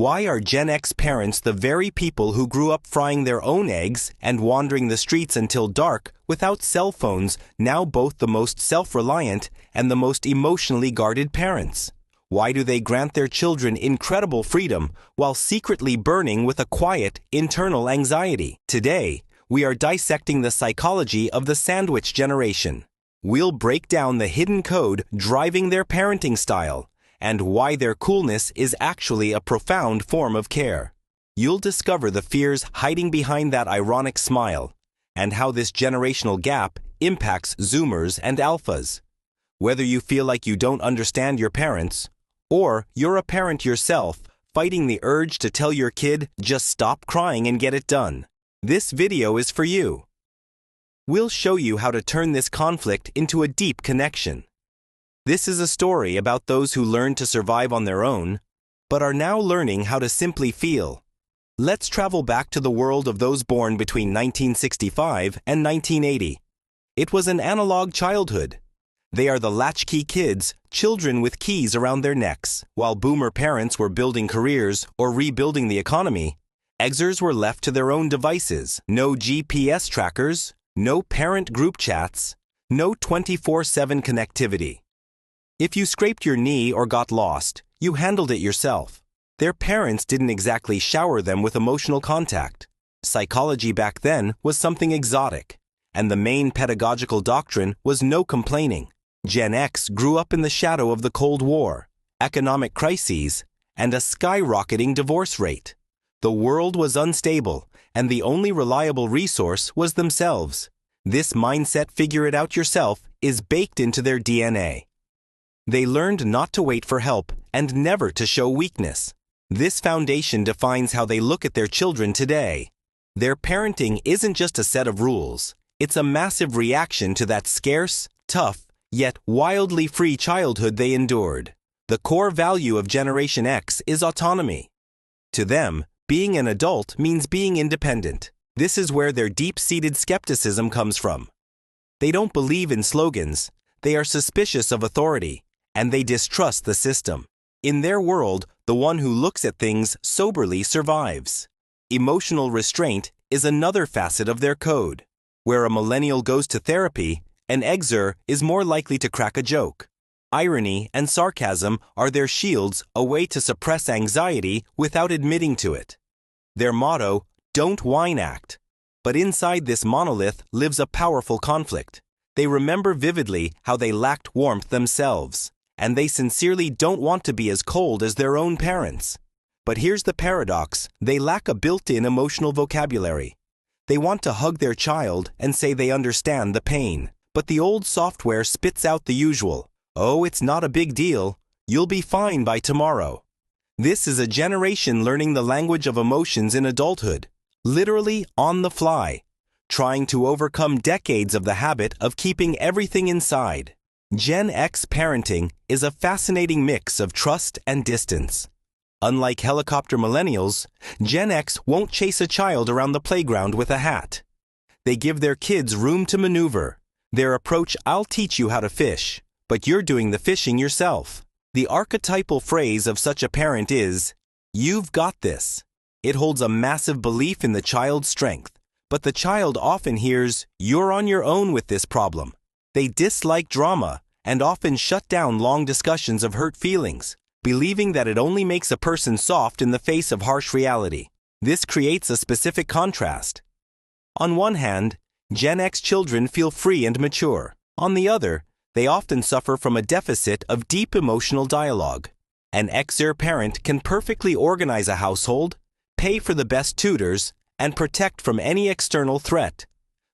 Why are Gen X parents the very people who grew up frying their own eggs and wandering the streets until dark without cell phones now both the most self-reliant and the most emotionally guarded parents? Why do they grant their children incredible freedom while secretly burning with a quiet, internal anxiety? Today, we are dissecting the psychology of the sandwich generation. We'll break down the hidden code driving their parenting style and why their coolness is actually a profound form of care. You'll discover the fears hiding behind that ironic smile and how this generational gap impacts Zoomers and Alphas. Whether you feel like you don't understand your parents, or you're a parent yourself fighting the urge to tell your kid, just stop crying and get it done, this video is for you. We'll show you how to turn this conflict into a deep connection. This is a story about those who learned to survive on their own, but are now learning how to simply feel. Let's travel back to the world of those born between 1965 and 1980. It was an analog childhood. They are the latchkey kids, children with keys around their necks. While boomer parents were building careers or rebuilding the economy, Xers were left to their own devices. No GPS trackers, no parent group chats, no 24/7 connectivity. If you scraped your knee or got lost, you handled it yourself. Their parents didn't exactly shower them with emotional contact. Psychology back then was something exotic, and the main pedagogical doctrine was no complaining. Gen X grew up in the shadow of the Cold War, economic crises, and a skyrocketing divorce rate. The world was unstable, and the only reliable resource was themselves. This mindset, figure it out yourself, is baked into their DNA. They learned not to wait for help and never to show weakness. This foundation defines how they look at their children today. Their parenting isn't just a set of rules. It's a massive reaction to that scarce, tough, yet wildly free childhood they endured. The core value of Generation X is autonomy. To them, being an adult means being independent. This is where their deep-seated skepticism comes from. They don't believe in slogans. They are suspicious of authority, and they distrust the system. In their world, the one who looks at things soberly survives. Emotional restraint is another facet of their code. Where a millennial goes to therapy, an Xer is more likely to crack a joke. Irony and sarcasm are their shields, a way to suppress anxiety without admitting to it. Their motto, "Don't whine act." But inside this monolith lives a powerful conflict. They remember vividly how they lacked warmth themselves, and they sincerely don't want to be as cold as their own parents. But here's the paradox: they lack a built-in emotional vocabulary. They want to hug their child and say they understand the pain, but the old software spits out the usual, "Oh, it's not a big deal. You'll be fine by tomorrow." This is a generation learning the language of emotions in adulthood, literally on the fly, trying to overcome decades of the habit of keeping everything inside. Gen X parenting is a fascinating mix of trust and distance. Unlike helicopter millennials, Gen X won't chase a child around the playground with a hat. They give their kids room to maneuver. Their approach, "I'll teach you how to fish, but you're doing the fishing yourself." The archetypal phrase of such a parent is, "You've got this." It holds a massive belief in the child's strength, but the child often hears, "You're on your own with this problem." They dislike drama and often shut down long discussions of hurt feelings, believing that it only makes a person soft in the face of harsh reality. This creates a specific contrast. On one hand, Gen X children feel free and mature. On the other, they often suffer from a deficit of deep emotional dialogue. An Xer parent can perfectly organize a household, pay for the best tutors, and protect from any external threat.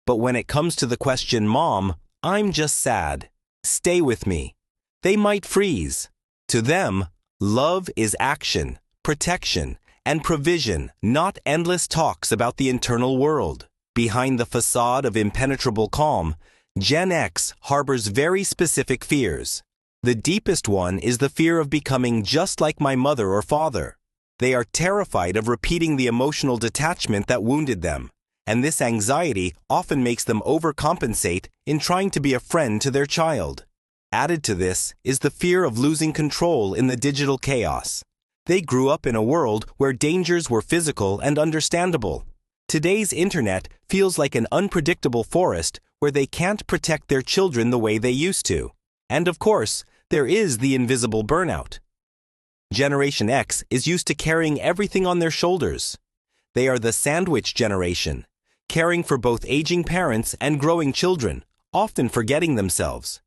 But when it comes to the question, "Mom, I'm just sad. Stay with me," they might freeze. To them, love is action, protection, and provision, not endless talks about the internal world. Behind the facade of impenetrable calm, Gen X harbors very specific fears. The deepest one is the fear of becoming just like my mother or father. They are terrified of repeating the emotional detachment that wounded them, and this anxiety often makes them overcompensate in trying to be a friend to their child. Added to this is the fear of losing control in the digital chaos. They grew up in a world where dangers were physical and understandable. Today's internet feels like an unpredictable forest where they can't protect their children the way they used to. And of course, there is the invisible burnout. Generation X is used to carrying everything on their shoulders. They are the sandwich generation, caring for both aging parents and growing children, often forgetting themselves.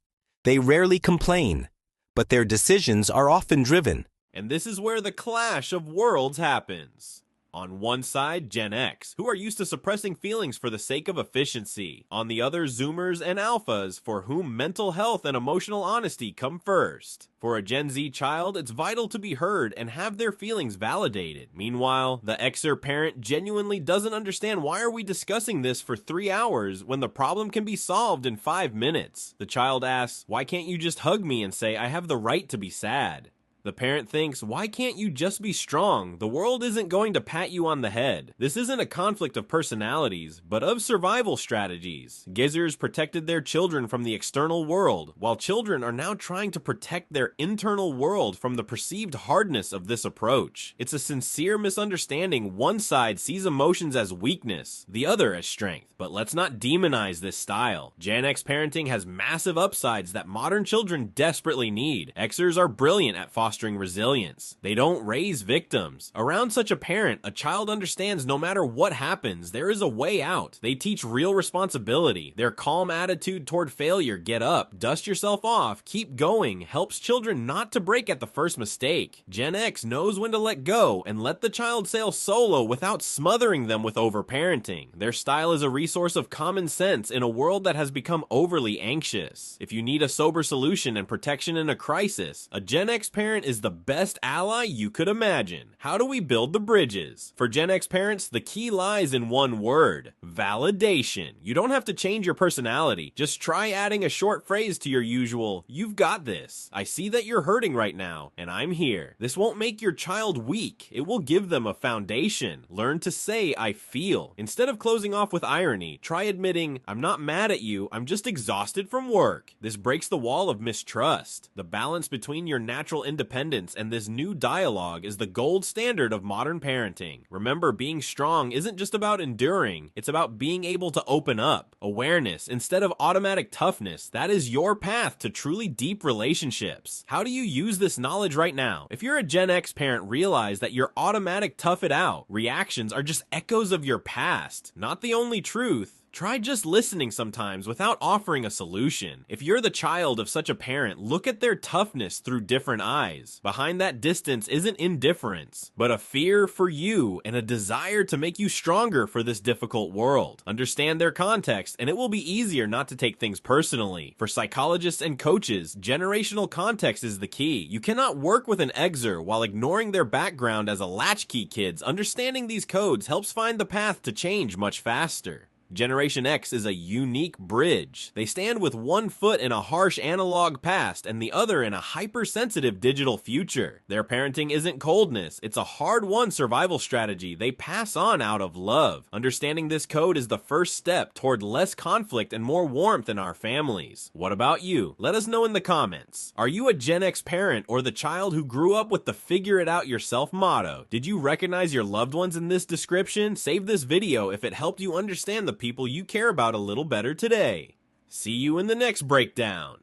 They rarely complain, but their decisions are often driven. And this is where the clash of worlds happens. On one side, Gen X, who are used to suppressing feelings for the sake of efficiency. On the other, Zoomers and Alphas, for whom mental health and emotional honesty come first. For a Gen Z child, it's vital to be heard and have their feelings validated. Meanwhile, the Xer parent genuinely doesn't understand why are we discussing this for 3 hours when the problem can be solved in 5 minutes. The child asks, why can't you just hug me and say I have the right to be sad? The parent thinks, why can't you just be strong? The world isn't going to pat you on the head. This isn't a conflict of personalities, but of survival strategies. Gizers protected their children from the external world, while children are now trying to protect their internal world from the perceived hardness of this approach. It's a sincere misunderstanding. One side sees emotions as weakness, the other as strength. But let's not demonize this style. Gen X parenting has massive upsides that modern children desperately need. Xers are brilliant at fostering resilience. They don't raise victims. Around such a parent, a child understands no matter what happens, there is a way out. They teach real responsibility. Their calm attitude toward failure, get up, dust yourself off, keep going, helps children not to break at the first mistake. Gen X knows when to let go and let the child sail solo without smothering them with overparenting. Their style is a resource of common sense in a world that has become overly anxious. If you need a sober solution and protection in a crisis, a Gen X parent is the best ally you could imagine. How do we build the bridges? For Gen X parents, the key lies in one word: validation. You don't have to change your personality. Just try adding a short phrase to your usual, "You've got this. I see that you're hurting right now, and I'm here." This won't make your child weak. It will give them a foundation. Learn to say, "I feel." Instead of closing off with irony, try admitting, "I'm not mad at you, I'm just exhausted from work." This breaks the wall of mistrust. The balance between your natural independence and this new dialogue is the gold standard of modern parenting. Remember, being strong isn't just about enduring, it's about being able to open up. Awareness instead of automatic toughness, that is your path to truly deep relationships. How do you use this knowledge right now? If you're a Gen X parent, realize that your automatic tough it out reactions are just echoes of your past, not the only truth. Try just listening sometimes without offering a solution. If you're the child of such a parent, look at their toughness through different eyes. Behind that distance isn't indifference, but a fear for you and a desire to make you stronger for this difficult world. Understand their context, and it will be easier not to take things personally. For psychologists and coaches, generational context is the key. You cannot work with an Xer while ignoring their background as a latchkey kids. Understanding these codes helps find the path to change much faster. Generation X is a unique bridge. They stand with one foot in a harsh analog past and the other in a hypersensitive digital future. Their parenting isn't coldness, it's a hard-won survival strategy they pass on out of love. Understanding this code is the first step toward less conflict and more warmth in our families. What about you? Let us know in the comments. Are you a Gen X parent or the child who grew up with the figure it out yourself motto? Did you recognize your loved ones in this description? Save this video if it helped you understand the people you care about a little better today. See you in the next breakdown.